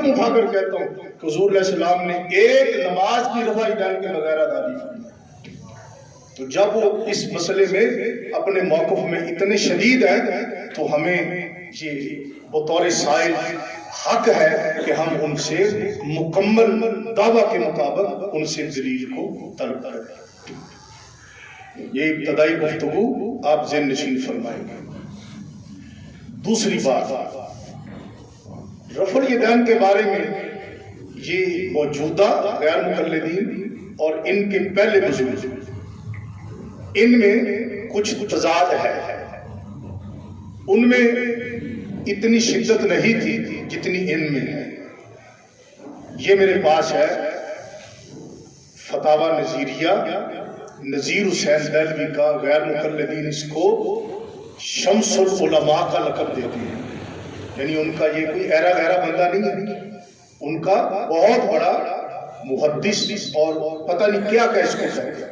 قسم اٹھا کر کہتا ہوں کہ حضور علیہ السلام نے ایک نماز کی رفع یدین کے بغیر ادا نہیں فرمائی۔ تو جب وہ اس مسئلے میں اپنے موقف میں اتنے شدید ہیں تو ہمیں یہ بطور سائل حق ہے کہ ہم ان سے مکمل دعویٰ کے مطابق ان سے دلیل کو طلب کریں۔ یہ ابتدائی گفتگو آپ ذہن نشین فرمائیں گے۔ دوسری بات، رفع الیدین کے بارے میں یہ موجودہ غیر مقلدین اور ان کے پہلے بزرگ ان میں کچھ تضاد ہے۔ ان میں اتنی شدت نہیں تھی جتنی ان میں ہے۔ یہ میرے پاس ہے فتاوی نظیریہ، نذیر حسین دہلوی کا، غیر مقلدین اس کو شمس العلماء کا لقب دیتے ہیں، یعنی ان کا یہ کوئی ایرا غیرہ بندہ نہیں ہے، ان کا بہت بڑا محدث اور پتہ نہیں کیا اس کو کہتے ہیں۔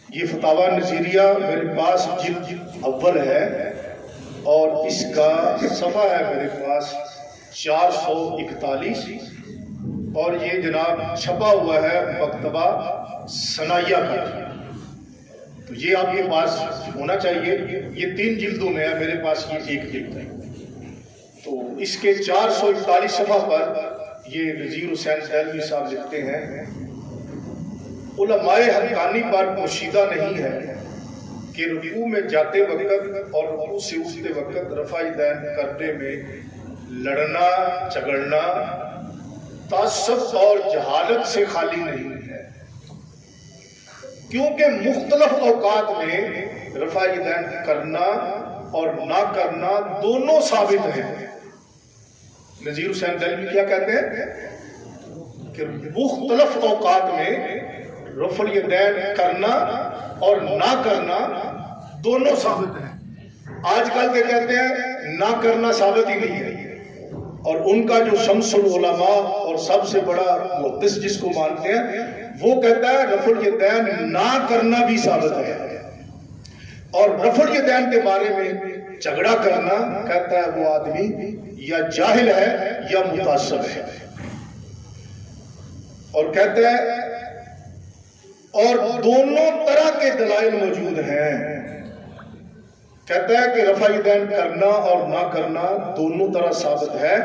یہ فتاوی نظیریہ میرے پاس جلد اول ہے اور اس کا صفحہ ہے میرے پاس 441 اور یہ جناب چھپا ہوا ہے مکتبہ ثنائیہ کا۔ تو یہ آپ کے پاس ہونا چاہیے، یہ 3 جلدوں میں ہے، میرے پاس یہ 1 جلد ہے۔ تو اس کے 441 صفحہ پر یہ نذیر حسین دہلوی صاحب لکھتے ہیں، علماء حقانی پر پوشیدہ نہیں ہے کہ رکوع میں جاتے وقت اور رکوع سے اٹھتے وقت رفع یدین کرنے میں لڑنا جھگڑنا تعصب اور جہالت سے خالی نہیں ہے، کیونکہ مختلف اوقات میں رفع یدین کرنا اور نہ کرنا دونوں ثابت ہیں۔ نذیر حسین دہلوی کیا کہتے ہیں کہ مختلف اوقات میں رفع الیدین کرنا اور نہ کرنا دونوں ثابت ہیں۔ آج کل کے کہتے ہیں نہ کرنا ثابت ہی نہیں ہے، اور ان کا جو شمس العلماء اور سب سے بڑا محدث جس کو مانتے ہیں وہ کہتا ہے رفع الیدین نہ کرنا بھی ثابت ہے، اور رفع الیدین کے بارے میں جھگڑا کرنا کہتا ہے وہ آدمی یا جاہل ہے یا متعصب ہے، اور کہتا ہے اور دونوں طرح کے دلائل موجود ہیں۔ کہتا ہے کہ رفع یدین کرنا اور نہ کرنا دونوں طرح ثابت ہے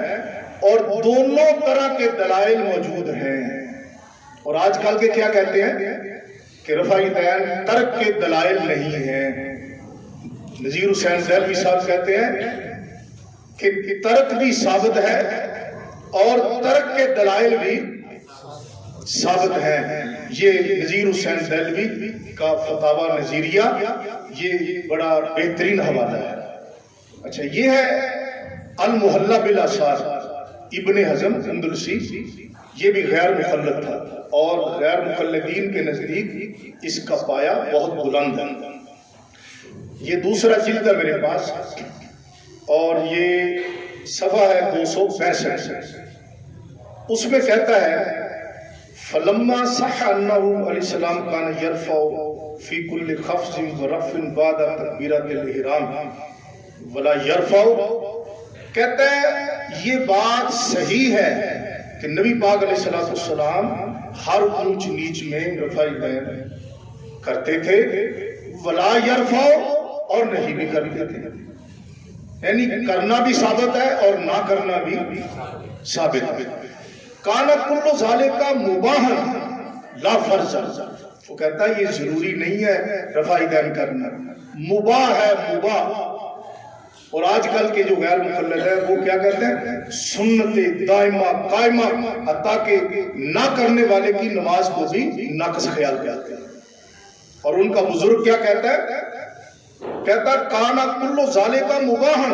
اور دونوں طرح کے دلائل موجود ہیں۔ اور آج کل کے کیا کہتے ہیں کہ رفع یدین ترک کے دلائل نہیں ہیں۔ نذیر حسین دہلوی صاحب کہتے ہیں کہ ترک بھی ثابت ہے اور ترک کے دلائل بھی ثابت ہے۔ یہ نذیر حسین دہلوی کا فتاوی نظیریہ، یہ بڑا بہترین حوالہ ہے۔ اچھا، یہ ہے المحلہ بالآثار ابن حزم اندلسی، یہ بھی غیر مقلد تھا اور غیر مقلدین کے نزدیک اس کا پایہ بہت بلند ہے۔ یہ دوسرا جلد ہے میرے پاس اور یہ صفحہ ہے 265۔ اس میں کہتا ہے فلما صح انه علیہ السلام کان یرفع فی کل خفض و رفع بعد تکبیرۃ الاحرام ولا یرفع، کہتا ہے یہ بات صحیح ہے کہ نبی پاک علیہ السلام ہر اونچ نیچ میں رفع یدین کرتے تھے، ولا یرفع اور نہیں بھی کرتے تھے، یعنی کرنا بھی ثابت ہے اور نہ کرنا بھی ثابت ہے۔ کانا کل ذالک مباحا لا فرض، وہ کہتا ہے یہ ضروری نہیں ہے رفع یدین کرنا، مباح ہے، مباح۔ اور آج کل کے جو غیر مقلد ہے وہ کیا کہتے ہیں سنت دائمہ قائمہ، حتیٰ کہ نہ کرنے والے کی نماز کو بھی ناقص خیال کرتے ہیں۔ اور ان کا بزرگ کیا کہتا ہے، کہتا ہے کانا کل ذالک مباحا،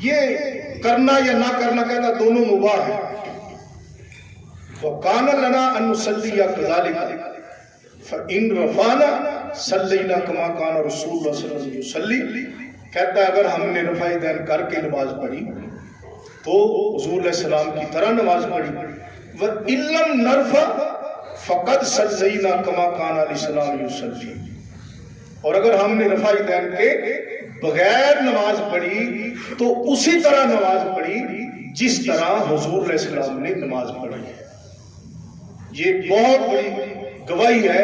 یہ کرنا یا نہ کرنا کہتا دونوں مباح ہے۔ وَقَانَ لَنَا أَن نُصَلِّيَ كَذَلِكَ فَإِن رَفَعْنَا صَلَّيْنَا كَمَا كَانَ رسول اللہ صلی اللہ علیہ وسلم يُصَلِّي، کہتا ہے اگر ہم نے رفع یدین کر کے نماز پڑھی تو حضور علیہ السلام کی طرح نماز پڑھی، وَإِن لَمْ نَرْفَعْ فَقَدْ صَلَّيْنَا كَمَا كَانَ عَلَيْهِ السَّلَامُ يُصَلِّي، اور اگر ہم نے رفع یدین کے بغیر نماز پڑھی تو اسی طرح نماز پڑھی جس طرح حضور علیہ السلام نے نماز پڑھی ہے۔ یہ بہت بڑی گواہی ہے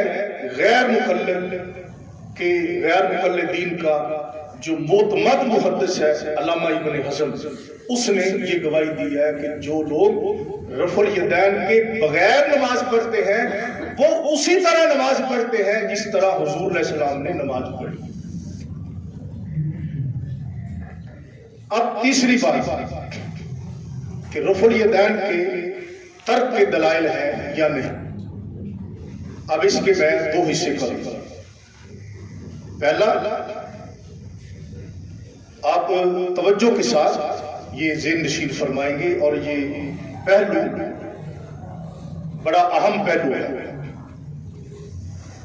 غیر مقلدین کا، جو معتمد محدث ہے علامہ ابن حزم، اس نے یہ گواہی دی ہے کہ جو لوگ رفع الیدین کے بغیر نماز پڑھتے ہیں وہ اسی طرح نماز پڑھتے ہیں جس طرح حضور علیہ السلام نے نماز پڑھی۔ اب تیسری بات کہ رفع الیدین کے ترک کے دلائل ہیں یا نہیں۔ اب اس کے میں دو حصے کروں گا۔ پہلا، آپ توجہ کے ساتھ یہ ذہن نشین فرمائیں گے، اور یہ پہلو بڑا اہم پہلو ہے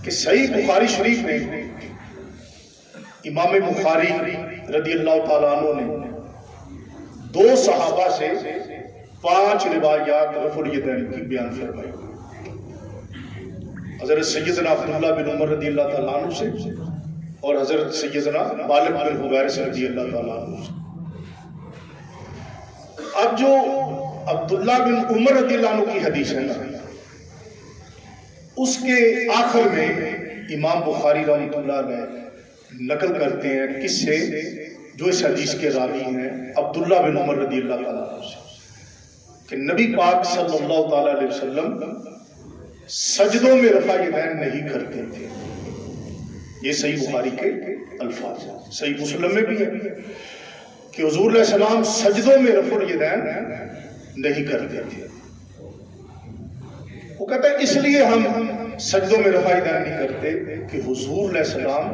کہ صحیح بخاری شریف میں امام بخاری رضی اللہ تعالیٰ عنہ نے 2 صحابہ سے 5 روایات رفع الیدین کی بیان فرمائی۔ حضرت سیدنا عبداللہ بن عمر رضی اللہ تعالیٰ عنہ سے اور حضرت سیدنا مالک بن حویرث رضی اللہ تعالیٰ عنہ سے۔ اب جو عبداللہ بن عمر رضی اللہ عنہ کی حدیث ہے نا، اس کے آخر میں امام بخاری رحمۃ اللہ علیہ نقل کرتے ہیں کس سے، جو اس حدیث کے راوی ہیں عبداللہ بن عمر رضی اللہ تعالیٰ عنہ سے، کہ نبی پاک صلی اللہ تعالیٰ علیہ وسلم سجدوں میں رفع الیدین نہیں کرتے تھے۔ یہ صحیح بخاری کے الفاظ ہیں۔ صحیح مسلم میں بھی ہے کہ حضور علیہ السلام سجدوں میں رفع الیدین نہیں کرتے تھے۔ وہ کہتا ہے اس لیے ہم سجدوں میں رفع الیدین نہیں کرتے کہ حضور علیہ السلام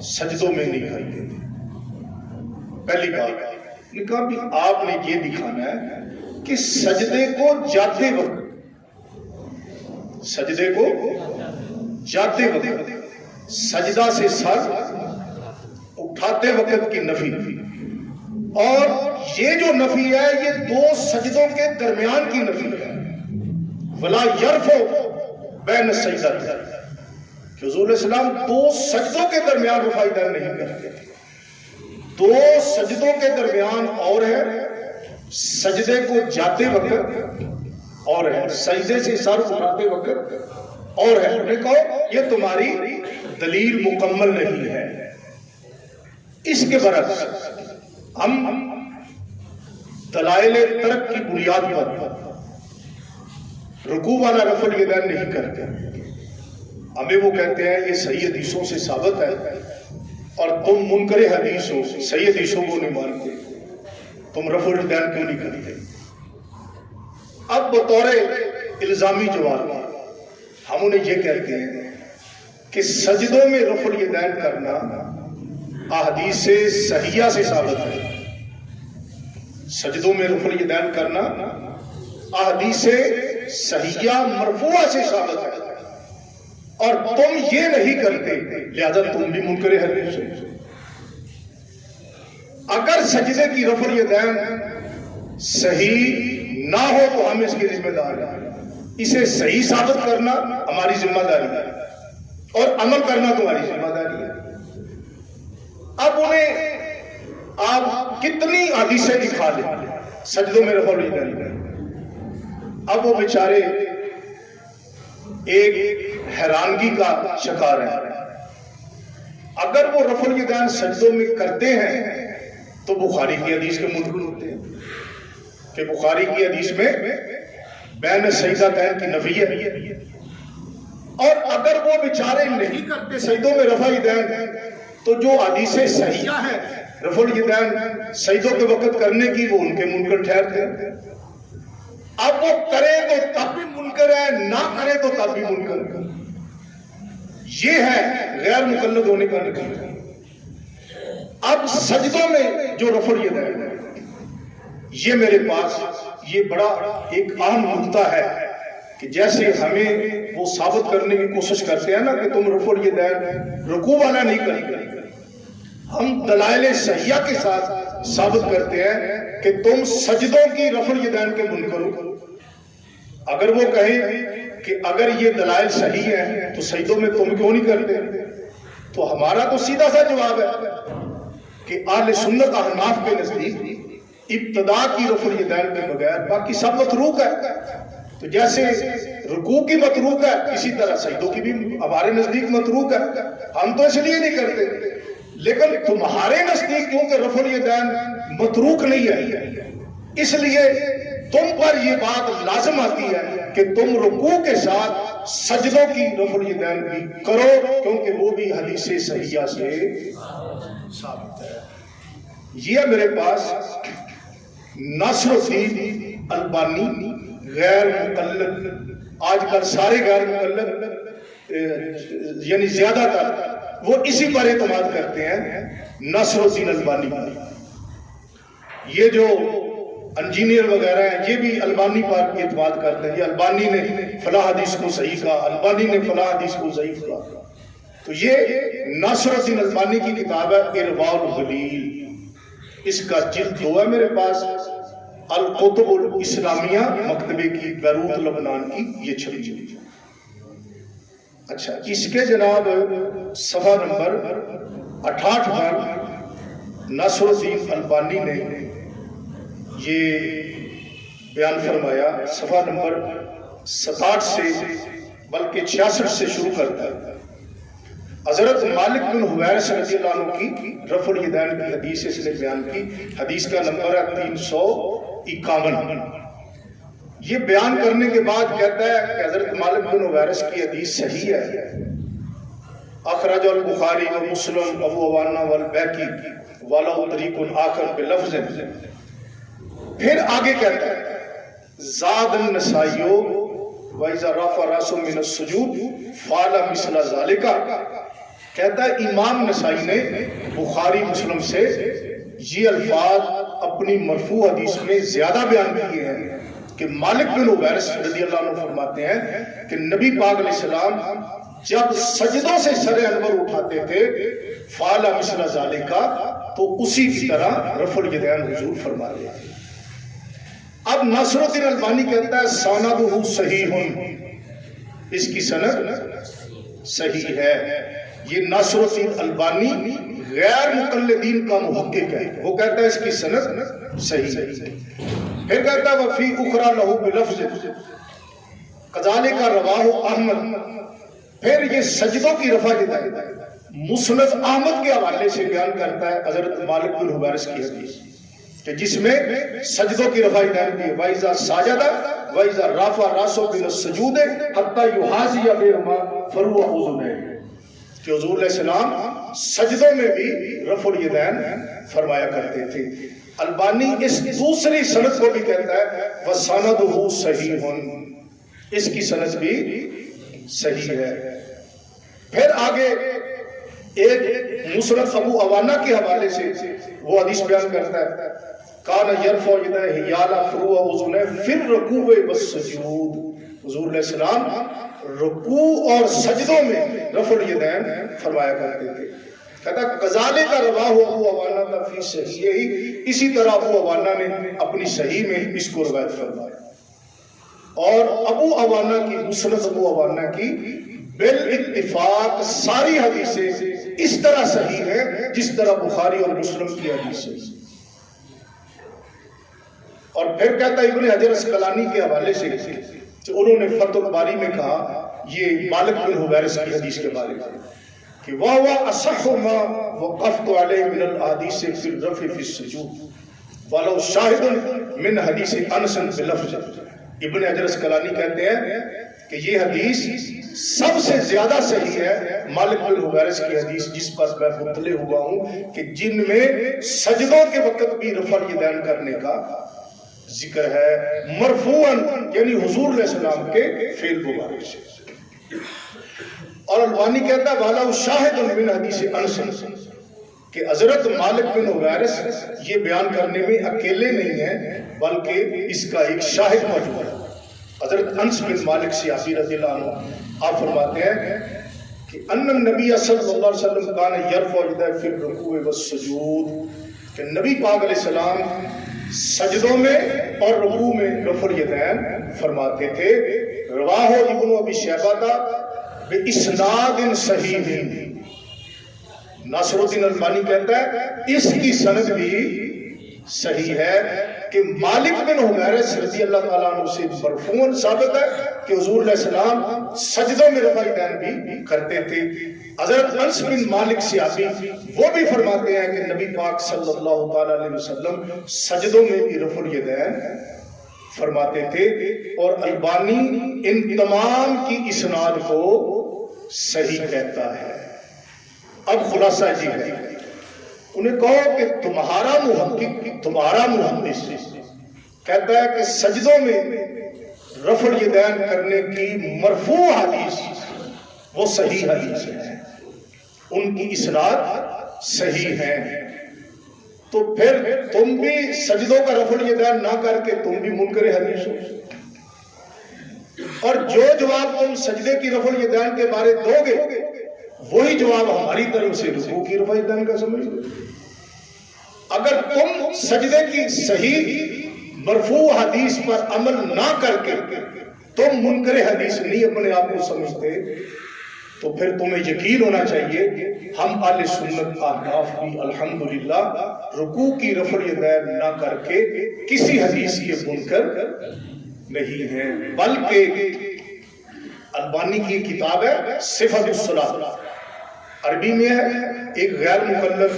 سجدوں میں نہیں کرتے تھے۔ پہلی بات نے کہا بھی آپ نے یہ دکھانا ہے کہ سجدے کو جاتے وقت سجدہ سے سر اٹھاتے وقت کی نفی، اور یہ جو نفی ہے یہ 2 سجدوں کے درمیان کی نفی ہے۔ ولا یرفع بین السجدتین، کہ حضور علیہ السلام 2 سجدوں کے درمیان رفع الیدین نہیں کرتے تھے۔ 2 سجدوں کے درمیان اور ہے، سجدے کو جاتے وقت اور ہے، سجدے سے سر اٹھاتے وقت اور ہے۔ انہوں نے کہا یہ تمہاری دلیل مکمل نہیں ہے۔ اس کے برعکس ہم دلائل ترک کی بنیاد پر رکوع والا رفع الیدین نہیں کرتے۔ ہمیں وہ کہتے ہیں یہ صحیح حدیثوں سے ثابت ہے اور تم منکر حدیث ہو، صحیح حدیثوں کو نہیں مانتے، تم رفع الیدین کیوں نہیں کرتے؟ اب بطور الزامی جواب ہم انہیں یہ کہتے ہیں کہ سجدوں میں رفع الیدین کرنا احادیث صحیحہ سے ثابت ہے۔ سجدوں میں رفع الیدین کرنا احادیث صحیحہ مرفوعہ سے ثابت ہے، اور تم یہ نہیں کرتے، لہذا تم بھی منکر حدیث ہو۔ اگر سجدے کی رفع الیدین صحیح نہ ہو تو ہم اس کی ذمہ دار ہیں۔ اسے صحیح ثابت کرنا ہماری ذمہ داری ہے اور عمل کرنا تمہاری ذمہ داری ہے۔ اب انہیں آپ کتنی حدیثیں دکھا لیں سجدوں میں رفع الیدین، اب وہ بیچارے ایک حیرانگی کا شکار ہیں۔ اگر وہ رفع الیدین سجدوں میں کرتے ہیں تو بخاری کی حدیث کے منکر ہوتے ہیں کہ بخاری کی حدیث میں بین السجدتین کی نفی ہے، اور اگر وہ بیچارے نہیں کرتے سجدوں میں رفع الیدین تو جو حدیثیں صحیحہ ہیں رفع الیدین سجدوں کے وقت کرنے کی وہ ان کے منکر ٹھہرتے ہیں۔ اب وہ کرے تو تب بھی منکر ہے، نہ کرے تو تب بھی منکر ہے۔ یہ ہے غیر مقلد ہونے کا نتیجہ۔ اب سجدوں میں جو رفع الیدین ہے، یہ میرے پاس یہ بڑا ایک اہم نقطہ ہے کہ جیسے ہمیں وہ ثابت کرنے کی کوشش کرتے ہیں نا کہ تم رفع الیدین رکوع والا نہیں کرتے، ہم دلائل صحیحہ کے ساتھ ثابت کرتے ہیں کہ تم سجدوں کی رفع الیدین کے منکر ہو۔ اگر وہ کہیں کہ اگر یہ دلائل صحیح ہیں تو سجدوں میں تم کیوں نہیں کرتے، تو ہمارا تو سیدھا سا جواب ہے کہ اہل سنت احناف کے نزدیک ابتدا کی رفع الیدین کے بغیر، باقی سب متروک ہے. تو جیسے رکوع کی متروک ہے، اسی طرح سجدوں کی بھی ہمارے نزدیک متروک ہے. ہم تو اس لیے نہیں کرتے، لیکن تمہارے نزدیک کیونکہ رفع الیدین متروک نہیں ہے، اس لیے تم پر یہ بات لازم آتی ہے کہ تم رکوع کے ساتھ سجدوں کی رفع الیدین بھی کرو، کیونکہ وہ بھی حدیث صحیحہ سے ثابت ہے. یہ ہے میرے پاس ناصر الدین البانی غیر مقلد. آج کل سارے غیر مقلد یعنی زیادہ تر وہ اسی پر اعتماد کرتے ہیں، ناصر الدین البانی پر. یہ جو انجینئر وغیرہ ہیں یہ بھی البانی پر اعتماد کرتے ہیں، یہ البانی نے فلاں حدیث کو صحیح کہا، البانی نے فلاں حدیث کو ضعیف کہا. تو یہ ناصر الدین البانی کی کتاب ہے ارواء الغلیل. اس کا جلد 2 ہے میرے پاس، القطب الاسلامیہ مکتبے کی بیروت لبنان کی، یہ چھپی ہوئی. اچھا، اس کے جناب صفحہ نمبر 68 پر ناصر الدین البانی نے یہ بیان فرمایا. صفحہ نمبر 67 سے بلکہ 66 سے شروع کرتا ہے. حضرت مالک بن حویرث رضی اللہ عنہ کی رفع الیدین کی حدیث اس نے بیان کی. حدیث کا نمبر ہے 351. یہ بیان کرنے کے بعد کہتا ہے کہ حضرت مالک بن حویرث کی حدیث صحیح ہے. اخرج البخاری و مسلم ابو عوانہ والبیہقی ولہ طریق آخر بلفظ. پھر آگے کہتا ہے زاد النسائی وَإِذَا رَفَعَ رَأْسَهُ مِنَ السُّجُودِ فَعَلَ مِثْلَ ذَلِكَ. کہتا ہے امام نسائی نے بخاری مسلم سے یہ الفاظ اپنی مرفوع حدیث میں زیادہ بیان کیے ہیں کہ مالک بن حویرث رضی اللہ عنہ فرماتے ہیں کہ نبی پاک علیہ السلام جب سجدوں سے سر انور اٹھاتے تھے فَعَلَ مِثْلَ ذَلِكَ، تو اسی کی طرح رفع الیدین حضور فرما رہے ہیں. اب ناصر الدین البانی کہتا ہے سندہ صحیح، اس کی سند صحیح ہے. یہ ناصر الدین البانی غیر مقلدین کا محقق ہے، وہ کہتا ہے اس کی سند صحیح ہے. پھر کہتا ہے وفی اخرى لہ بلفظ کذالک رواہ احمد. پھر یہ سجدوں کی رفع الیدین مسند احمد کے حوالے سے بیان کرتا ہے حضرت مالک بن حویرث کی حدیث کہ جس میں سجدوں کی رفع الیدین بھی ہے. وَإِذَا سَجَدَ وَإِذَا رَفَعَ رَأْسَهُ مِنَ السُّجُودِ حَتَّى يُحَاذِيَ بِهِمَا فَهُوَ أُذُنَيْهِ. کہ حضور علیہ السلام سجدوں میں بھی رفع الیدین فرمایا کرتے تھے. البانی اس دوسری سند کو بھی کہتا ہے وَسَنَدُهُ صَحِيحٌ، اس کی سند بھی صحیح ہے. پھر آگے ایک مسند ابو عوانہ کے حوالے سے وہ حدیث بیان کرتا ہے کان یرفع یدیہ حیال فروع اذنیہ فی الرکوع والسجود. حضور علیہ السلام رکوع اور سجدوں میں رفع الیدین فرمایا کرتے تھے. کہتا کذالک رواہ ابو عوانہ فی صحیح، اسی طرح ابو عوانہ نے اپنی صحیح میں اس کو روایت فرمایا. اور ابو عوانہ کی مسند ابو عوانہ کی بالاتفاق ساری حدیثیں اس طرح صحیح ہیں جس طرح بخاری اور مسلم کی حدیثیں. اور پھر کہتا ہے ابن حجر اسقلانی کے حوالے سے کہ انہوں نے فتح الباری میں کہا یہ مالک بن حویرث کی حدیث کے بارے میں کہ وَهُوَ أَصَحُّ مَا وَقَفْتُ عَلَيْهِ مِنَ الْأَحَادِيثِ فِي الرَّفْعِ فِي السُّجُودِ وَلَوْ شَاهِدٌ مِنْ حَدِيثِ أَنَسٍ بِلَفْظٍ. ابن حجر اسقلانی کہتے ہیں کہ یہ حدیث سب سے زیادہ صحیح ہے مالک بن حویرث کی حدیث جس پر میں مطلع ہوا ہوں کہ جن میں سجدوں کے وقت بھی رفع الیدین کرنے کا ذکر ہے مرفوعاً، یعنی حضور علیہ السلام کے فعل مبارک سے. اور البانی کہتا ہے وَلَوْ شَاهِدٌ مِنْ حَدِيثِ أَنَسٍ کہ حضرت مالک بن حویرث یہ بیان کرنے میں اکیلے نہیں ہیں بلکہ اس کا ایک شاہد موجود ہے. حضرت انس بن مالک صحابی رضی اللہ عنہ آپ فرماتے ہیں کہ ان النبی صلی اللہ علیہ وسلم کان یرفع یدیہ فی الرکوع والسجود، کہ نبی پاک علیہ السلام سجدوں میں اور رکوع میں رفع الیدین فرماتے تھے. رواہ ابن ابی شیبہ باسناد صحیح. ناصر الدین البانی کہتا ہے اس کی سند بھی صحیح ہے کہ مالک بن حویرث رضی اللہ تعالیٰ عنہ سے مرفوعاً ثابت ہے کہ حضور علیہ السلام سجدوں میں رفع یدین بھی کرتے تھے۔ حضرت انس بن مالک صحابی وہ بھی فرماتے ہیں کہ نبی پاک صلی اللہ تعالیٰ علیہ وسلم سجدوں میں بھی رفع الیدین فرماتے تھے، اور البانی ان تمام کی اسناد کو صحیح کہتا ہے۔ اب خلاصہ یہ ہے، انہیں کہو کہ تمہارا محقق، تمہارا محدث کہتا ہے کہ سجدوں میں رفع الیدین کرنے کی مرفوع حدیث وہ صحیح حدیث ہے، ان کی اسناد صحیح ہے، تو پھر تم بھی سجدوں کا رفع الیدین نہ کر کے تم بھی منکر حدیث ہو، اور جو جواب تم سجدے کی رفع الیدین کے بارے دو گے وہی جواب ہماری طرف سے رکوع کی رفع الیدین کا سمجھ لو۔ اگر تم سجدے کی صحیح مرفوع حدیث پر عمل نہ کر کے تم منکر حدیث نہیں اپنے آپ کو سمجھتے، تو پھر تمہیں یقین ہونا چاہیے ہم اہل سنت احناف بھی الحمدللہ رکوع کی رفع الیدین نہ کر کے کسی حدیث کے منکر نہیں ہیں، بلکہ البانی کی کتاب ہے صفت الصلاۃ، عربی میں ہے، ایک غیر مکلف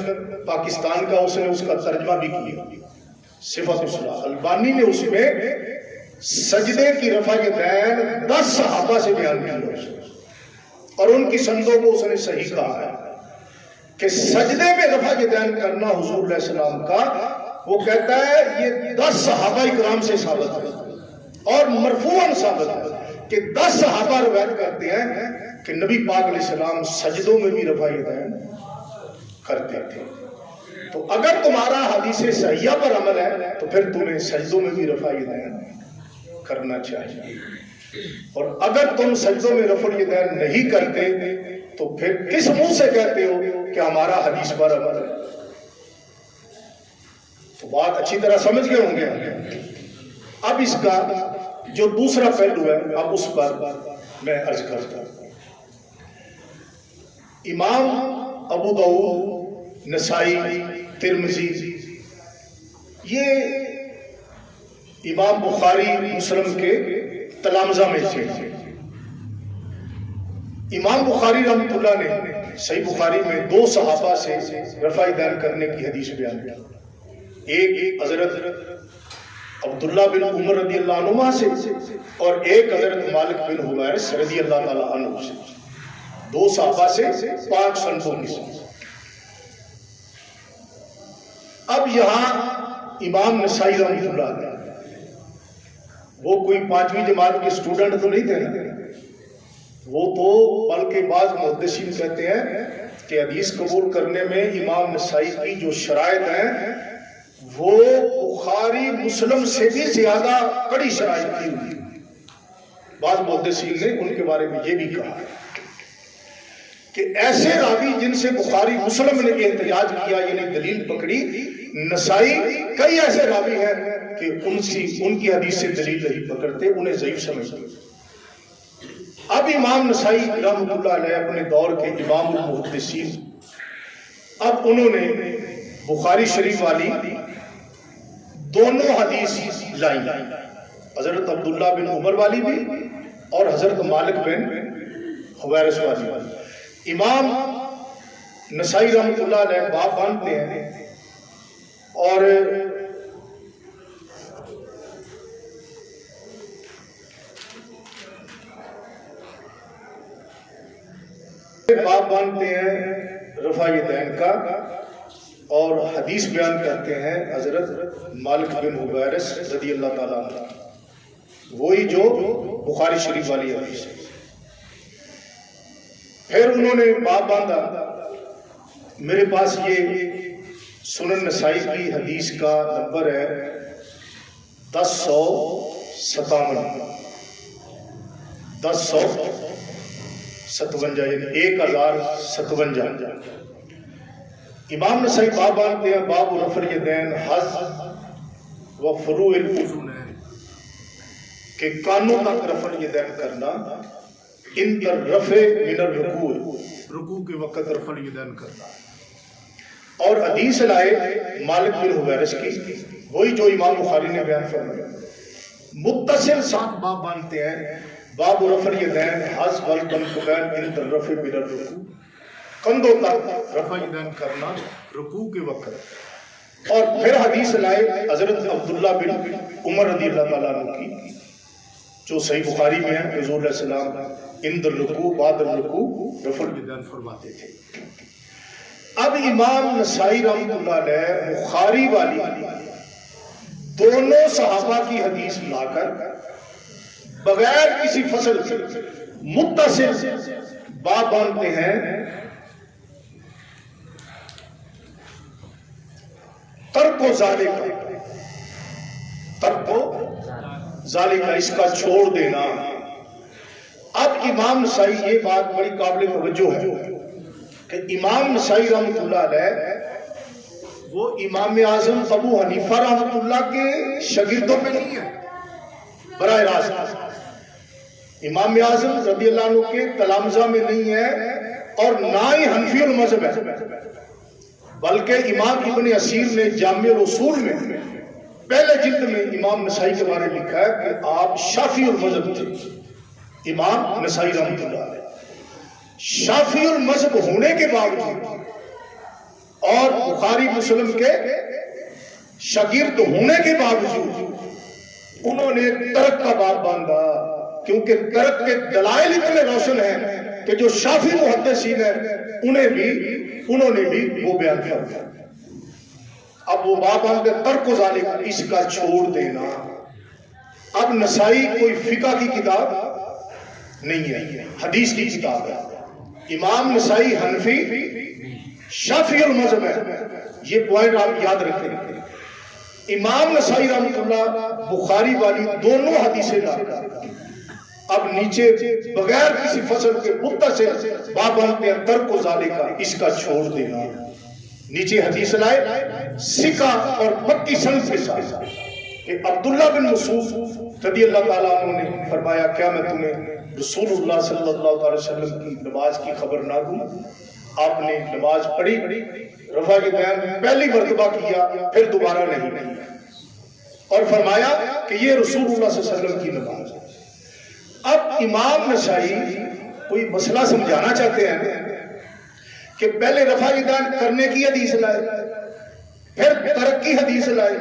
پاکستان کا اس نے اس کا ترجمہ بھی کیا، صفت الصلاۃ۔ البانی نے اس میں سجدے کی رفع الیدین 10 صحابہ سے بیان کیا اور ان کی سندوں کو اس نے صحیح کہا ہے کہ سجدے میں رفع الیدین کرنا حضور علیہ السلام کا، وہ کہتا ہے یہ 10 صحابہ اکرام سے ثابت ہے اور مرفوعاً ثابت ہے کہ 10 صحابہ روایت کرتے ہیں کہ نبی پاک علیہ السلام سجدوں میں بھی رفع الیدین کرتے تھے۔ تو اگر تمہارا حدیث صحیحہ پر عمل ہے تو پھر تمہیں سجدوں میں بھی رفع الیدین کرنا چاہیے، اور اگر تم سجدوں میں رفع الیدین نہیں کرتے تو پھر کس منہ سے کہتے ہو کہ ہمارا حدیث پر عمل ہے؟ تو بات اچھی طرح سمجھ گئے ہوں گے۔ اب اس کا جو دوسرا پہلو ہے اب اس پر میں عرض کرتا ہوں۔ امام ابو داؤد، نسائی، ترمذی، یہ امام بخاری مسلم کے تلامذہ میں سے۔ امام بخاری رحمۃ اللہ نے صحیح بخاری میں 2 صحابہ سے رفع الیدین کرنے کی حدیث بیان کی، ایک حضرت عبداللہ بن عمر رضی اللہ عنہ سے اور ایک حضرت مالک بن حویرث رضی اللہ تعالیٰ عنہ سے، 2 صحابہ سے 5 سندوں کی۔ اب یہاں امام نسائی رحمۃ اللہ علیہ وہ کوئی 5ویں جماعت کے اسٹوڈنٹ تو نہیں تھے، وہ تو بلکہ بعض محدثین کہتے ہیں کہ حدیث قبول کرنے میں امام نسائی کی جو شرائط ہیں وہ بخاری مسلم سے بھی زیادہ کڑی شرائط کی ہوئی۔ بعض محدثین نے ان کے بارے میں یہ بھی کہا کہ ایسے راوی جن سے بخاری مسلم نے احتجاج کیا، یعنی دلیل پکڑی، نسائی کئی ایسے راوی ہیں کہ ان کی حدیث سے دلیل نہیں پکڑتے، انہیں ضعیف سمجھتے۔ اب امام نسائی رحمۃ اللہ علیہ اپنے دور کے امام المحدثین، اب انہوں نے بخاری شریف والی دونوں حدیث لائی، حضرت عبداللہ بن عمر والی بھی اور حضرت مالک بن حویرث والی بھی۔ امام نسائی رحمۃ اللہ علیہ باب باندھتے ہیں اور باب باندھتے ہیں رفع الیدین کا، اور حدیث بیان کرتے ہیں حضرت مالک بن حویرث رضی اللہ تعالیٰ عنہ، وہی جو بخاری شریف والی حدیث ہے۔ پھر انہوں نے باب باندھا، میرے پاس یہ سنن نسائی کی حدیث کا نمبر ہے 1057 یعنی 1057۔ امام نسائی باب باندھتے ہیں باب رفع الیدین حظ و فروع الاذنین، کہ کانوں تک رفع الیدین کرنا، ان در رفع من الرکوع، رکوع کے وقت رفع الیدین کرنا۔ اور حدیث لائے مالک بن حویرث کی، وہی جو امام بخاری نے بیان فرمایا۔ متصل 7 باب مانتے ہیں۔ باب رفع الیدین حذف المنکبین عند الرفع من الرکوع، کندھوں تک رفع الیدین کرنا رکوع کے وقت۔ اور پھر حدیث لائے حضرت عبداللہ بن عمر رضی اللہ تعالیٰ عنہ کی، جو صحیح بخاری میں ہے، حضور علیہ السلام عند الرکوع بعد الرکوع رفع الیدین فرماتے تھے۔ اب امام نسائی رحمۃ اللہ علیہ بخاری والی دونوں صحابہ کی حدیث لا کر بغیر کسی فصل سے متصل باب باندھتے ہیں۔ ترک و ذالک، ترک و ذالک، اس کا چھوڑ دینا۔ اب امام نسائی، یہ بات بڑی قابل توجہ ہے کہ امام نسائی رحمۃ اللہ علیہ وہ امام اعظم ابو حنیفہ رحمۃ اللہ کے شاگردوں میں نہیں ہے براہ راست، امام اعظم رضی اللہ عنہ کے تلامذہ میں نہیں ہے، اور نہ ہی حنفی المذہب ہے، بلکہ امام ابن اسیر نے جامع الاصول میں پہلے جلد میں امام نسائی کے بارے میں لکھا ہے کہ آپ شافعی المذہب تھے۔ امام نسائی رحمۃ اللہ علیہ شافعی المذہب ہونے کے باوجود اور بخاری مسلم کے شاگرد ہونے کے باوجود انہوں نے ترک کا باب باندھا، کیونکہ ترک کے دلائل اتنے روشن ہیں کہ جو شافعی محدثین ہیں انہوں نے بھی وہ بیان کیا۔ اب وہ باب باندھتے ترک و ذالک، اس کا چھوڑ دینا۔ اب نسائی کوئی فقہ کی کتاب نہیں ہے، حدیث کی کتاب ہے۔ امام نسائی حنفی شافعی المذہب ہے، یہ پوائنٹ آپ یاد رکھیں۔ امام نسائی رحمۃ اللہ بخاری والی دونوں حدیثیں لا کر اب نیچے بغیر کسی فصل کے متصل باب باندھتے ہیں ترک و ذالک، اس کا چھوڑ دینا۔ نیچے حدیث لائے سکہ اور پکی سند کے ساتھ کہ عبداللہ بن مسعود رضی اللہ تعالیٰ عنہ نے فرمایا، کیا میں تمہیں رسول اللہ صلی اللہ علیہ وسلم کی نماز کی خبر نہ دوں؟ آپ نے نماز پڑھی، رفع الیدین پہلی مرتبہ کیا، پھر دوبارہ نہیں کیا، اور فرمایا کہ یہ رسول اللہ صلی اللہ علیہ وسلم کی نماز ہے۔ اب امام نسائی کوئی مسئلہ سمجھانا چاہتے ہیں کہ پہلے رفع الیدین کرنے کی حدیث لائے، پھر ترک کی حدیث لائے۔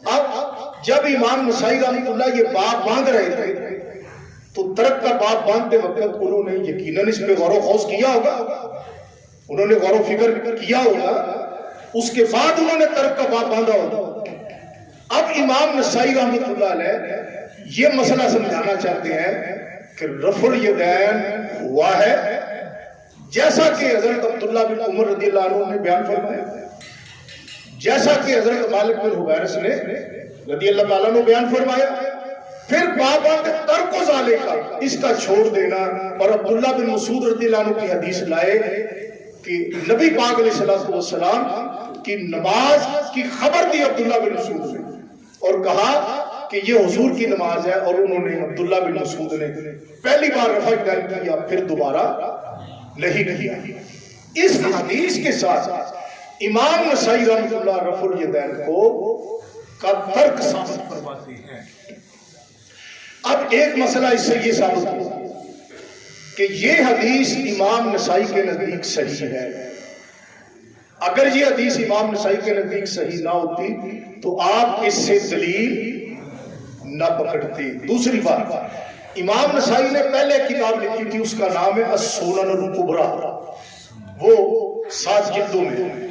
اب جب امام نسائی رحمۃ اللہ یہ باب باندھ رہے تھے تو ترک کا باب باندھتے وقت انہوں نے یقیناً اس پہ غور و خوض کیا ہوگا، انہوں نے غور و فکر کیا ہوگا، اس کے بعد انہوں نے ترک کا باب باندھا ہوگا۔ اب امام نسائی رحمۃ اللہ علیہ یہ مسئلہ سمجھانا چاہتے ہیں کہ رفع الیدین ہوا ہے جیسا کہ حضرت عبداللہ بن عمر رضی اللہ عنہ نے بیان فرمایا، جیسا کہ حضرت مالک بن حویرث نے رضی اللہ تعالیٰ عنہ بیان فرمایا۔ پھر باب ترک و ذالک، اس کا چھوڑ دینا۔ اور عبداللہ بن مسعود رضی اللہ عنہ کی حدیث لائے کہ نبی پاک علیہ السلام کی نماز کی خبر دی عبداللہ بن مسعود نے، اور کہا کہ یہ حضور کی نماز ہے، اور انہوں نے عبداللہ بن مسعود نے پہلی بار رفع الیدین کیا، پھر دوبارہ نہیں کیا۔ اس حدیث کے ساتھ امام نسائی رحمۃ اللہ رفع الیدین کو کا ترک ثابت فرماتے ہیں۔ اب ایک مسئلہ اس سے یہ ثابت ہوا کہ یہ حدیث امام نسائی کے نزدیک صحیح ہے۔ اگر یہ حدیث امام نسائی کے نزدیک صحیح نہ ہوتی تو آپ اس سے دلیل نہ پکڑتے۔ دوسری بات، امام نسائی نے پہلے کتاب لکھی تھی، اس کا نام ہے السنن الکبریٰ، وہ 7 جلدوں میں۔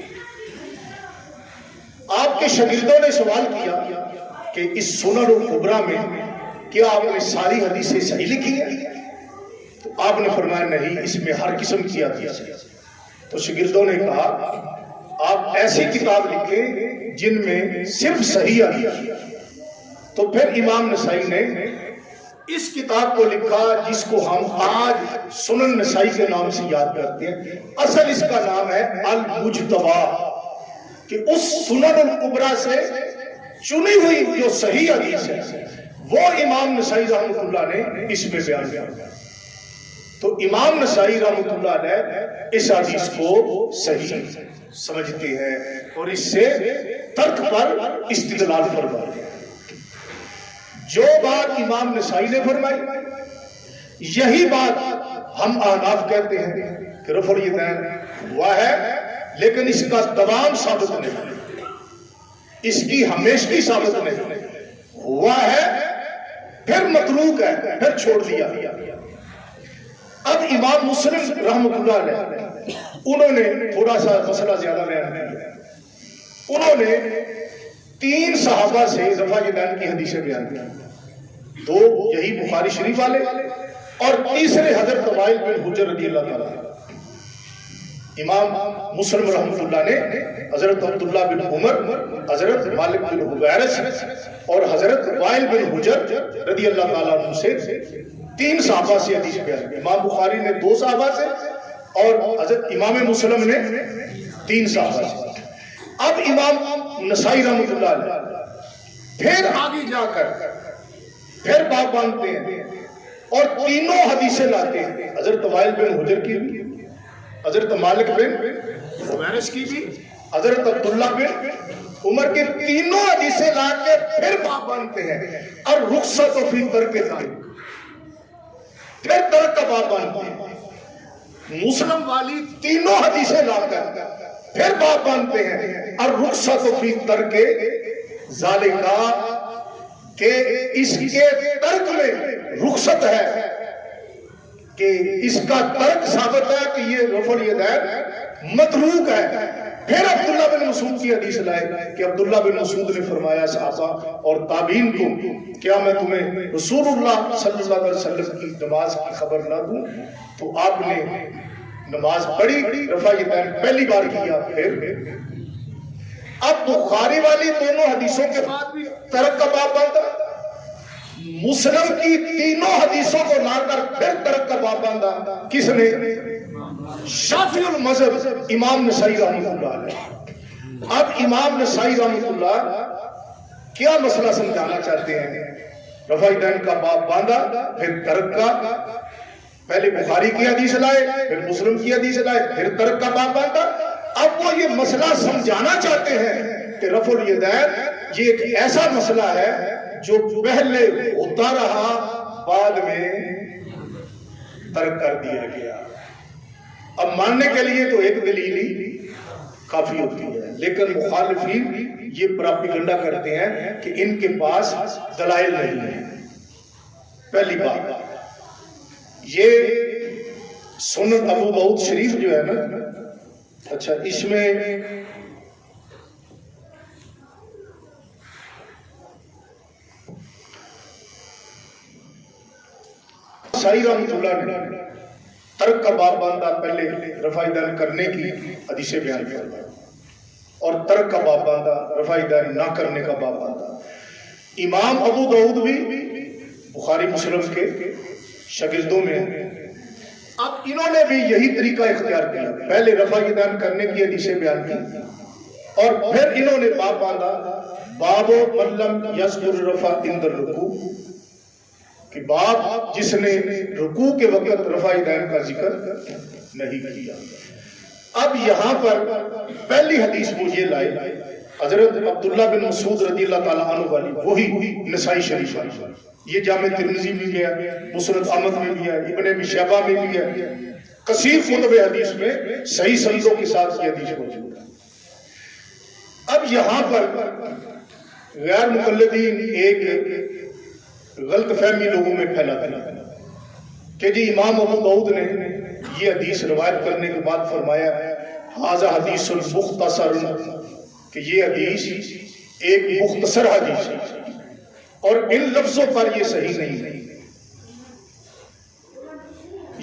آپ کے شاگردوں نے سوال کیا کہ اس سنن الکبریٰ میں کیا آپ نے ساری حدیثیں صحیح لکھی ہیں؟ تو آپ نے فرمایا نہیں، اس میں ہر قسم کی حدیث ہے۔ تو شاگردوں نے کہا آپ ایسی کتاب لکھیں جن میں صرف صحیح حدیث۔ تو پھر امام نسائی نے اس کتاب کو لکھا جس کو ہم آج سنن نسائی کے نام سے یاد کرتے ہیں۔ اصل اس کا نام ہے المجتبی، کہ اس سنن الکبریٰ سے چنی ہوئی جو صحیح حدیث ہے وہ امام نسائی رحمۃ اللہ نے اس میں بیان کیا۔ تو امام نسائی رحمۃ اللہ علیہ اس حدیث کو صحیح سمجھتے ہیں اور اس سے ترک پر استدلال فرماتے ہیں۔ جو بات امام نسائی نے فرمائی یہی بات ہم احناف کہتے ہیں کہ رفع الیدین ہوا ہے، لیکن اس کا دوام ثابت نہیں، اس کی ہمیشگی ثابت نہیں، ہوا ہے پھر متروک ہے پھر چھوڑ دیا۔ اب امام مسلم رحمۃ اللہ علیہ انہوں نے تھوڑا سا مسئلہ زیادہ بیان کیا، انہوں نے 3 صحابہ سے رفع الیدین کی حدیثیں بیان کی، 2 یہی بخاری شریف والے اور تیسرے حضرت وائل بن حجر رضی اللہ تعالیٰ۔ امام مسلم رحمۃ اللہ نے حضرت عبداللہ بن عمر، حضرت مالک بن حویرث اور حضرت وائل بن حجر رضی اللہ تعالیٰ عنہ سے 3 صحابہ سے حدیث بیان کی۔ امام بخاری نے 2 صحابہ سے اور حضرت امام مسلم نے 3 صحابہ سے۔ اب امام نسائی رحمۃ اللہ علیہ پھر آگے جا کر پھر باب باندھتے ہیں اور تینوں حدیثیں لاتے ہیں، حضرت وائل بن حجر کی بھی، حضرت مالک بن حویرث کی بھی، حضرت عبداللہ بن عمر کے تینوں حدیثیں لا کے پھر باب باندھتے ہیں اور رخصت فی ترک ذالک، پھر ترک کا باب باندھتے ہیں۔ مسلم والی تینوں حدیثیں لا کر پھر باب باندھتے ہیں اور رخصت فی ترک ذالک، کہ اس کے ترک میں رخصت ہے، کہ اس کا ترک ثابت ہے کہ یہ رفع الیدین متروک ہے۔ پھر عبداللہ بن مسعود کی حدیث لائے کہ عبداللہ بن مسعود نے فرمایا صحابہ اور تابعین کو، کیا میں تمہیں رسول اللہ صلی اللہ علیہ وسلم کی نماز کی خبر نہ دوں؟ تو آپ نے نماز پڑھی، رفع الیدین پہلی بار کیا۔ پھر اب بخاری والی دونوں حدیثوں کے بعد بھی ترک کا باب باندھا، مسلم کی تینوں حدیثوں کو لا کر پھر ترک کا باب باندھا۔ کس نے؟ شافعی المذہب امام نسائی رحمۃ اللہ علیہ۔ اب امام نسائی رحمۃ اللہ کیا مسئلہ سمجھانا چاہتے ہیں؟ رفع الیدین کا باب باندھا، پھر ترک کا، پہلے بخاری کی حدیث لائے، پھر مسلم کی حدیث لائے، پھر ترک کا باب باندھا۔ اب وہ یہ مسئلہ سمجھانا چاہتے ہیں کہ رفع الیدین یہ ایک ایسا مسئلہ ہے جو پہلے ہوتا رہا، بعد میں ترک کر دیا گیا۔ اب ماننے کے لیے تو ایک دلیل ہی کافی ہوتی ہے، لیکن مخالفین یہ پراپیگنڈا کرتے ہیں کہ ان کے پاس دلائل نہیں ہے۔ پہلی بات یہ سنن ابو داؤد شریف جو ہے نا، اچھا اس میں نسائی رحمۃ اللہ نے ترک کا باب باندھا، پہلے رفع الیدین کرنے کی حدیثیں بیان کرتا اور ترک کا باب باندھا، رفع الیدین نہ کرنے کا باب باندھا۔ امام ابو داؤد بھی بخاری مسلم کے شاگردوں میں، اب انہوں نے بھی یہی طریقہ اختیار کیا، پہلے رفع الیدین کرنے کی حدیثیں بیان کی اور پھر انہوں نے باب باندھا، باب من لم یذکر الرفع عند الرکوع، کہ باب جس نے رکوع کے وقت رفع الیدین کا ذکر نہیں کیا۔ اب یہاں پر پہلی حدیث وہ یہ لائے، حضرت عبداللہ بن مسعود رضی اللہ تعالیٰ عنہ والی، وہی نسائی شریف والی، یہ جامع ترمذی میں بھی ہے، مسند احمد میں بھی ہے، ابن ابی شیبہ میں بھی ہے، کثیر کتب حدیث میں صحیح سندوں کے ساتھ یہ حدیث موجود ہے۔ اب یہاں پر غیر مقلدین ایک غلط فہمی لوگوں میں پھیلاتے ہیں کہ جی امام ابو داؤد نے یہ حدیث روایت کرنے کے بعد فرمایا ھذا حدیث مختصر، کہ یہ حدیث ایک مختصر حدیث ہے اور ان لفظوں پر یہ صحیح نہیں ہے۔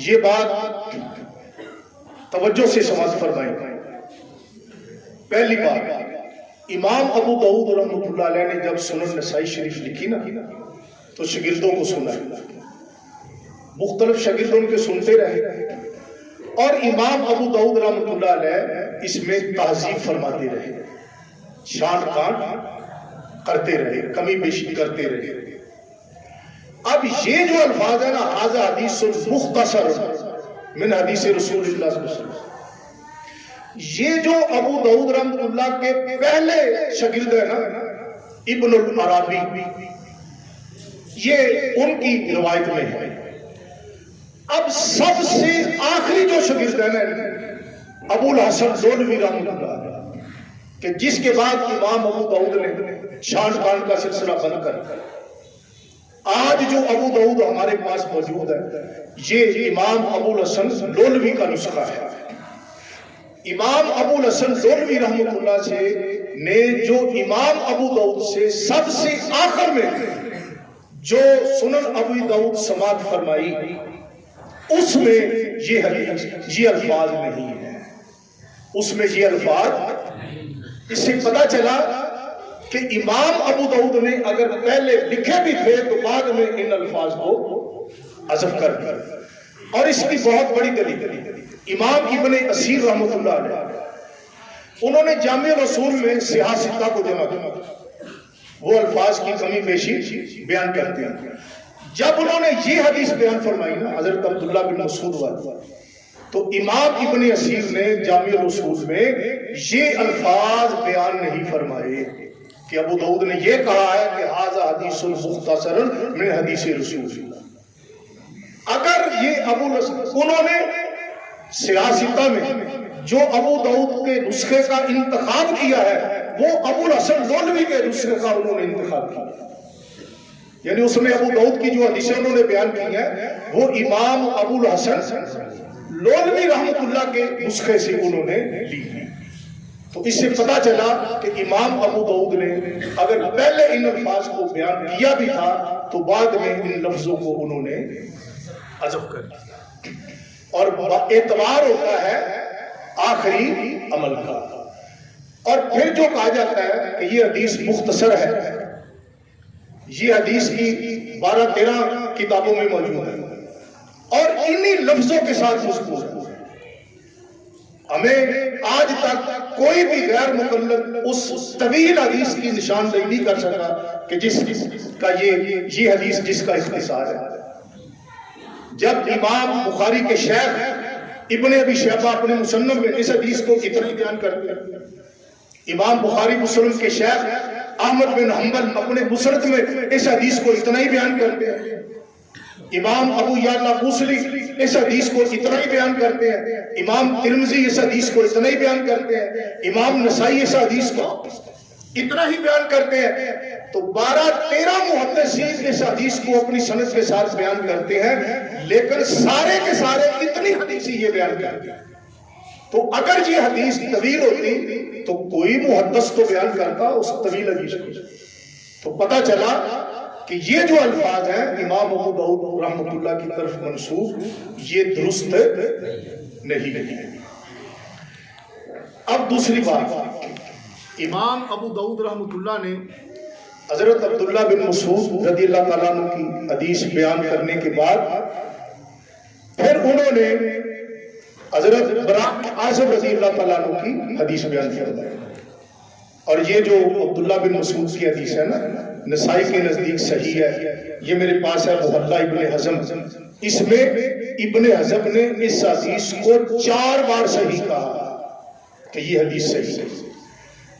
یہ بات توجہ سے سماعت فرمائیں۔ پہلی بات، امام ابو داؤد رحمۃ اللہ علیہ نے جب سنن نسائی شریف لکھی نا تو شاگردوں کو سنا، مختلف شاگرد ان کے سنتے رہے اور امام ابو داؤد رحمۃ اللہ علیہ اس میں تہذیب فرماتے رہے، چھانٹ کاٹ کرتے رہے، کمی بیشی کرتے رہے۔ اب یہ جو الفاظ ہے نا، ھذا حدیث مختصر من حدیث رسول اللہ صلی اللہ علیہ وسلم، یہ جو ابو داؤد رحمۃ اللہ کے پہلے شاگرد ہے نا ابن العربی، یہ ان کی روایت میں ہے۔ اب سب سے آخری جو شاگرد ہے نا ابو الحسن زولوی رحمۃ اللہ، کہ جس کے بعد امام ابو داؤد نے شان بان کا سلسلہ بند کر آج جو ابو داؤد ہمارے پاس موجود ہے، یہ امام ابو الحسن زولوی کا نسخہ ہے۔ امام ابو الحسن زولوی رحمۃ اللہ سے نے جو امام ابو داؤد سے سب سے آخر میں جو سنن ابو داؤد سماعت فرمائی، اس میں یہ حدیث یہ الفاظ نہیں ہے، اس میں یہ الفاظ۔ اس سے پتہ چلا کہ امام ابو داؤد نے اگر پہلے لکھے بھی تھے تو بعد میں ان الفاظ کو حذف کر دیا۔ اور اس کی بہت بڑی دلیل امام ابن اسیر رحمۃ اللہ علیہ، انہوں نے جامع رسول میں سیاہ ستہ کو جمع کیا، وہ الفاظ کی کمی بیشی بیان کرتے ہیں۔ جب انہوں نے یہ حدیث بیان فرمائی نا حضرت عبداللہ بن مسعود والا، تو امام ابن اسیر نے جامع رسول میں یہ الفاظ بیان نہیں فرمائے کہ ابو داؤد نے یہ کہا ہے کہ ھذا حدیث مختصر من حدیث رسول اللہ۔ اگر یہ انہوں نے سیاستہ میں جو ابو داؤد کے نسخے کا انتخاب کیا ہے، وہ ابو الحسن زولوی کے نسخے کا انہوں نے انتخاب کیا، یعنی اس میں ابو داؤد کی جو حدیثیں انہوں نے بیان کی ہیں وہ امام ابو الحسن زولوی رحمۃ اللہ کے نسخے سے انہوں نے لی۔ تو اس سے پتہ چلا کہ امام ابو داؤد نے اگر پہلے ان الفاظ کو بیان کیا بھی تھا تو بعد میں ان لفظوں کو انہوں نے حذف کر دیا، اور اعتبار ہوتا ہے آخری عمل کا۔ اور پھر جو کہا جاتا ہے کہ یہ حدیث مختصر ہے، یہ حدیث کی 12-13 کتابوں میں موجود ہے اور انہی لفظوں کے ساتھ مذکور ہے۔ ہمیں آج تک کوئی بھی غیر مقلد اس طویل حدیث کی نشاندہی نہیں کر سکا کہ جس کا یہ حدیث جس کا اختصار ہے۔ جب امام بخاری کے شیخ ابن ابی شیبہ اپنے مصنف میں اس حدیث کو اتنا ہی بیان کرتے ہیں، امام بخاری مسلم کے شیخ احمد بن حنبل اپنے مسند میں اس حدیث کو اتنا ہی بیان کرتے ہیں، امام ابو یعلا موصلی اس حدیث کو اتنا ہی بیان کرتے ہیں، امام ترمذی اس حدیث کو اتنا ہی بیان کرتے ہیں، امام نسائی اس حدیث کو اتنا ہی بیان کرتے ہیں، تو 12-13 محدثین اس حدیث کو اپنی سند کے ساتھ بیان کرتے ہیں، لیکن سارے کے سارے اتنی حدیث یہ بیان کرتے ہیں۔ تو اگر یہ حدیث طویل ہوتی تو کوئی محدث تو بیان کرتا اس طویل حدیث کو۔ تو پتہ چلا کہ یہ جو الفاظ ہیں امام ابو داؤد رحمۃ اللہ کی طرف منسوب، یہ درست نہیں ہے۔ اب دوسری بات، امام ابو داؤد رحمۃ اللہ نے حضرت عبداللہ بن مسعود رضی اللہ تعالیٰ عنہ کی حدیث بیان کرنے کے بعد پھر انہوں نے حضرت براء بن عازب رضی اللہ تعالیٰ عنہ کی حدیث بیان فرمائی۔ اور یہ جو عبداللہ بن مسعود کی حدیث ہے نا، نسائی کے نزدیک صحیح ہے، یہ میرے پاس ہے محلہ ابن حزم، اس میں ابن حزم نے اس حدیث کو 4 بار صحیح کہا کہ یہ حدیث صحیح ہے۔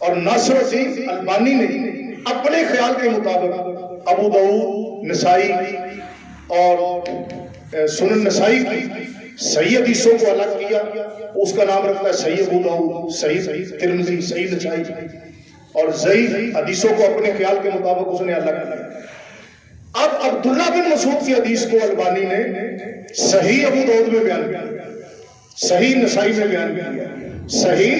اور ناصر الدین البانی نے اپنے خیال کے مطابق ابو داؤد، نسائی اور سنن نسائی کی صحیح حدیثوں کو الگ کیا، اس کا نام رکھتا ہے صحیح ابو داؤد، صحیح ترمذی، صحیح نسائی، اور ضعیف حدیثوں کو اپنے خیال کے مطابق اس نے الگ کیا۔ اب عبداللہ بن مسعود کی حدیث کو البانی نے صحیح ابو داؤد میں بیان کیا، صحیح نسائی میں بیان کیا، صحیح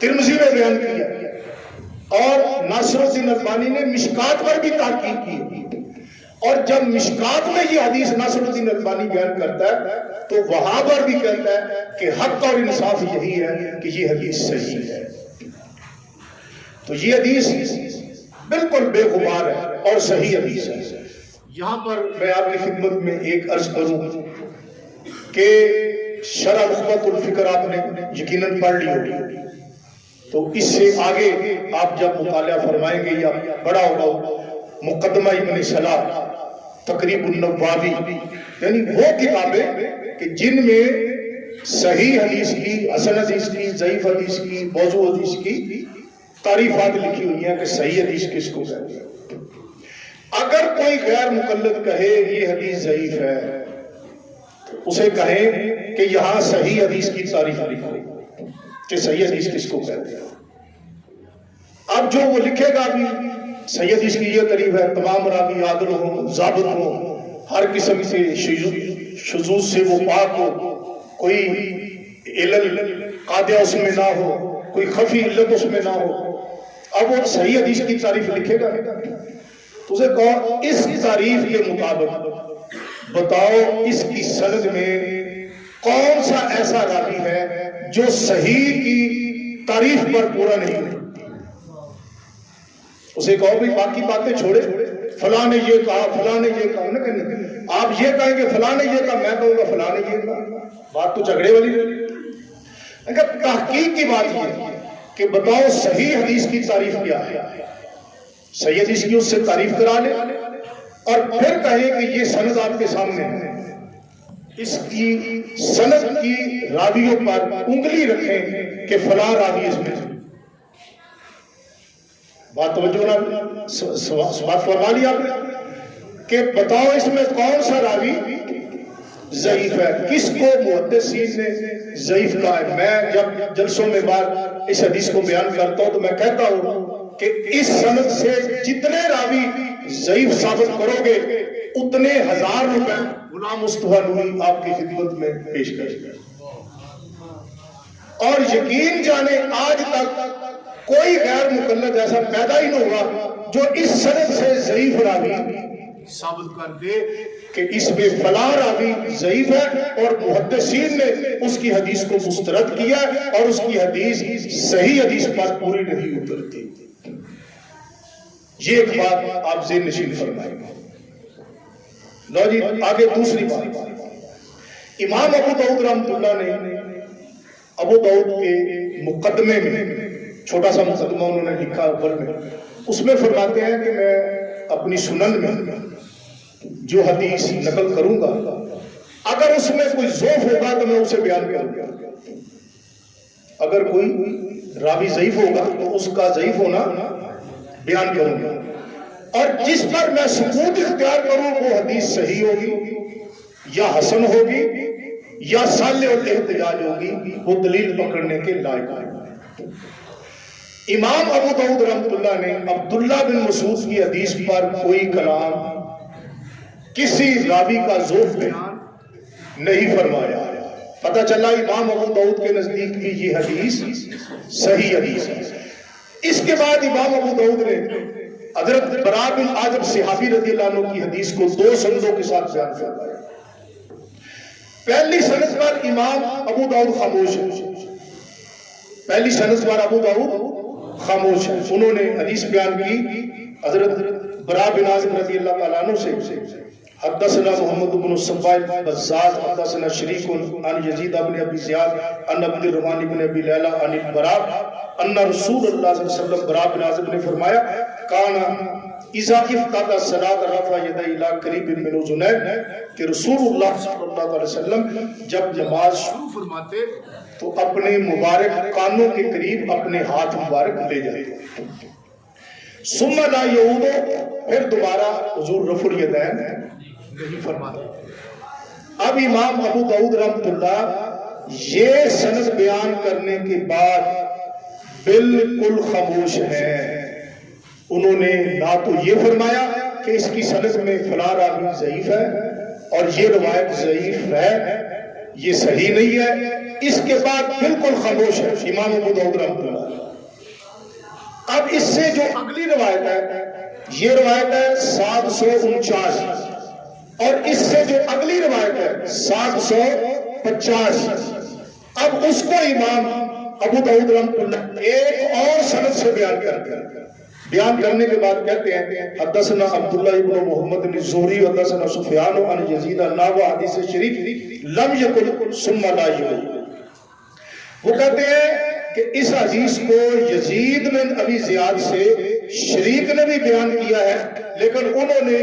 ترمذی میں بیان کیا، اور ناصر الدین البانی نے مشکات پر بھی تحقیق کی۔ اور جب مشکات میں یہ حدیث ناصر الدین البانی بیان کرتا ہے تو وہاں پر بھی کہتا ہے کہ حق اور انصاف یہی ہے کہ یہ حدیث صحیح ہے۔ تو یہ حدیث بالکل بے غبار ہے اور صحیح حدیث ہے۔ یہاں پر میں آپ کی خدمت میں ایک عرض کروں کہ شرح نخبۃ الفکر آپ نے یقیناً پڑھ لی ہوگی، تو اس سے آگے آپ جب مطالعہ فرمائیں گے یا بڑا ہوگا مقدمہ ابن صلاح، تقریب النووی، یعنی وہ کتابیں کہ جن میں صحیح حدیث کی، حسن حدیث کی، ضعیف حدیث کی، موضوع حدیث کی تعریفات لکھی ہوئی ہیں کہ صحیح حدیث کس کو کہتے ہیں۔ اگر کوئی غیر مقلد کہے یہ حدیث ضعیف ہے، اسے کہیں کہ یہاں صحیح حدیث کی تعریف لکھو کہ صحیح حدیث کس کو کہتے ہیں۔ اب جو وہ لکھے گا بھی صحیح حدیث کی یہ تعریف ہے، تمام راوی عادل ہوں، ضابط ہوں، ہر قسم سے شذوذ سے وہ پاک ہو، کوئی علل قادہ اس میں نہ ہو، کوئی خفی علت اس میں نہ ہو، اب وہ صحیح حدیث کی تعریف لکھے گا تو اسے کہو اس تعریف کے مطابق بتاؤ اس کی سند میں کون سا ایسا راوی ہے جو صحیح کی تعریف پر پورا نہیں ہے۔ اسے کہو بھی باقی باتیں چھوڑے، فلاں نے یہ کہا، فلاں نے یہ کہا، نہ کہنے آپ یہ کہیں کہ فلاں نے یہ کہا، میں کہوں گا فلاں نے یہ کہا، بات تو جھگڑے والی نہیں۔ اگر تحقیق کی بات یہ کہ بتاؤ صحیح حدیث کی تعریف کیا ہے، صحیح حدیث کی اس سے تعریف کرا لے اور پھر کہیں کہ یہ سند آپ کے سامنے ہے، اس کی سند کی راویوں پر انگلی رکھیں کہ فلاں راوی اس میں، بات توجہ نہ بات فرما لی آپ نے کہ بتاؤ اس میں کون سا راوی ضعیف ہے، کس کو محدثین نے ضعیف کہا ہے۔ میں جب جلسوں میں بار اس حدیث کو بیان کرتا ہوں تو میں کہتا ہوں کہ اس سند سے جتنے راوی ضعیف ثابت کرو گے اتنے 1000 روپے غلام مصطفیٰ نوری آپ کی خدمت میں پیش کرے گا۔ اور یقین جانے آج تک کوئی غیر مقلد ایسا پیدا ہی نہیں ہوا جو اس سند سے ضعیف راوی ثابت کر دے کہ اس میں فلاں راوی ضعیف ہے اور محدثین نے اس کی حدیث کو مسترد کیا اور اس کی حدیث صحیح حدیث پر پوری نہیں اترتی۔ یہ ایک بات آپ ذہن نشین فرمائیں گے۔ لو جی آگے دوسری بات، امام ابو داؤد رحمۃ اللہ نے ابو داؤد کے مقدمے میں چھوٹا سا مقدمہ انہوں نے لکھا اوپر میں، اس میں فرماتے ہیں کہ میں اپنی سنن میں جو حدیث نقل کروں گا اگر اس میں کوئی ضعف ہوگا تو میں اسے بیان کروں گا، اگر کوئی راوی ضعیف ہوگا تو اس کا ضعیف ہونا بیان کروں گا، اور جس پر میں سکوت اختیار کروں وہ حدیث صحیح ہوگی یا حسن ہوگی یا صالح الاحتجاج ہوگی، وہ دلیل پکڑنے کے لائق ہے۔ امام ابو داؤد رحمۃ اللہ نے عبداللہ بن مسعود کی حدیث پر کوئی کلام، کسی راوی کا ضعف بیان نہیں فرمایا۔ پتہ چلا امام ابو داؤد کے نزدیک بھی یہ حدیث صحیح حدیث ہے۔ اس کے بعد امام ابو داؤد نے حضرت براء بن عازب صحابی رضی اللہ عنہ کی حدیث کو 2 سندوں کے ساتھ بیان فرمایا۔ پہلی سند پر امام ابو داؤد خاموش ہے، پہلی سند پر ابو داؤد خاموش ہے، انہوں نے حدیث بیان کی حضرت براء بن عازب رضی اللہ تعالیٰ عنہ سے، حدثنا محمد بن الصباح بزاز حدثنا شریک عن یزید بن ابی زیاد عن عبد الرحمن بن ابی لیلہ عن البراء ان رسول اللہ صلی اللہ علیہ وسلم، براء بن عازب نے فرمایا، کان اذا افتتح الصلاۃ رفع یدیہ الی قریب من اذنیہ، کہ رسول اللہ صلی اللہ علیہ وسلم جب نماز شروع فرماتے تو اپنے مبارک کانوں کے قریب اپنے ہاتھ مبارک لے جاتے، ثم لا یعود، پھر دوبارہ حضور رفع الیدین نہیں فرماتے۔ اب امام ابو داؤد رحمۃ اللہ یہ سند بیان کرنے کے بعد بالکل خاموش ہیں، انہوں نے نہ تو یہ فرمایا کہ اس کی سند میں فلاں راوی ضعیف ہے اور یہ روایت ضعیف ہے، یہ صحیح نہیں ہے، اس کے بعد بالکل خاموش ہے امام ابو داؤد رحمۃ اللہ۔ اب اس سے جو اگلی روایت ہے یہ روایت ہے 749، اور اس سے جو اگلی روایت ہے 750، اب اس کو امام ابو داؤد رحمۃ اللہ ایک اور سند سے بیان کرنے کے بعد کہتے ہیں حدثنا عبداللہ ابن محمد الزہری حدثنا سفیان عن یزید نحو حدیث شریف لم یکن ثم لا یعود۔ وہ کہتے ہیں کہ اس حدیث کو یزید بن ابی زیاد سے شریک نے بھی بیان کیا ہے، لیکن انہوں نے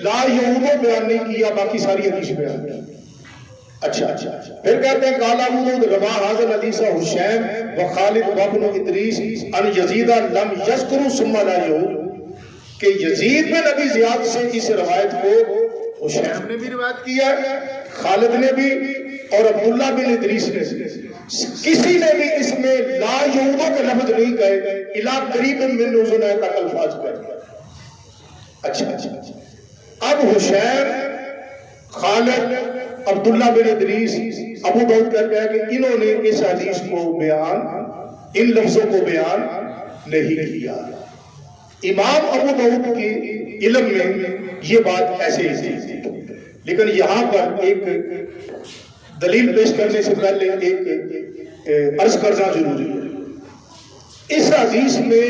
لا یعودو بیان نہیں کیا، باقی ساری حدیث بیان کی۔ اچھا پھر کہتے ہیں قال ابو داؤد روا ھذا الحدیث حشیم و خالد وابن ادریس ان یزید لم یذکر ثم لا یعود، کہ یزید بن ابی زیاد سے اس روایت کو حشیم نے بھی روایت کیا، خالد نے بھی، اور عبداللہ بن ادریس نے، کسی نے بھی اس میں لا یعودو کے لفظ نہیں کہے، الا قریب من اذنین تک الفاظ کہے۔ اچھا اب حشیم، خالد، عبداللہ بن ادریس، ابو داؤد کہتے ہیں کہ انہوں نے اس حدیث کو بیان، ان لفظوں کو بیان نہیں کیا۔ امام ابو داؤد کے علم میں یہ بات ایسے ہی تھی، لیکن یہاں پر ایک دلیل پیش کرنے سے پہلے ایک عرض کرنا ضروری ہے۔ اس حدیث میں